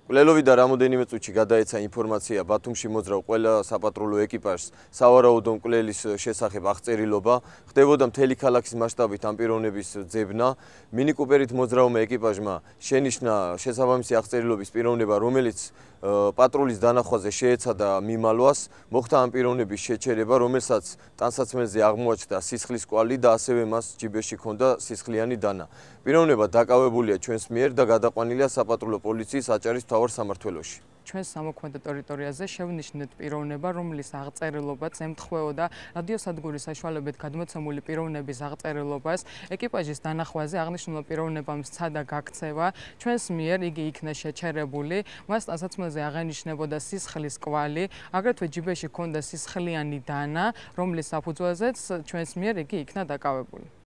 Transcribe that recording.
კვლელოვიდან რამოდენიმე წუთში გადაეცა ინფორმაცია ბათუმში მოძრავ ყველა საპატრულო ეკიპაჟს სავარაუდო მკვლელის შესახებ აღწერილობა, ხდებოდა მთელი ქალაქის მასშტაბით ამ პიროვნების ძებნა. მინი კუპერით მოძრავმა ეკიპაჟმა შენიშნა შესაბამისი აღწერილობის პიროვნება, რომელიც პატრულის დანახვაზე შეეცადა მიმალვას, მოხდა ამ პიროვნების შეჩერება, რომელსაც ტანსაცმელზე აღმოაჩნდა სისხლის კვალი და ასევე მას ჯიბეში ჰქონდა სისხლიანი დანა. პიროვნება დაკავებულია ჩვენს მიერ და გადაყვანილია საპატრულო პოლიციის აჭარის მთავარ სამმართველოში. ჩვენს სამოქმედო ტერიტორიაზე შევნიშნეთ პიროვნება, რომლის აღწერილობაც ემთხვეოდა რადიოსადგურის საშუალებით გადმოცემული პიროვნების აღწერილობას. ეკიპაჟის დანახვაზე აღნიშნულმა პიროვნებამ სცადა გაქცევა. ჩვენს მიერ იგი იქნა შეჩერებული, მას ტანსაცმელზე აღენიშნებოდა სისხლის კვალი, აგრეთვე ჯიბეში ჰქონდა სისხლიანი დანა, რომლის საფუძველზეც ჩვენს მიერ იგი იქნა დაკავებული.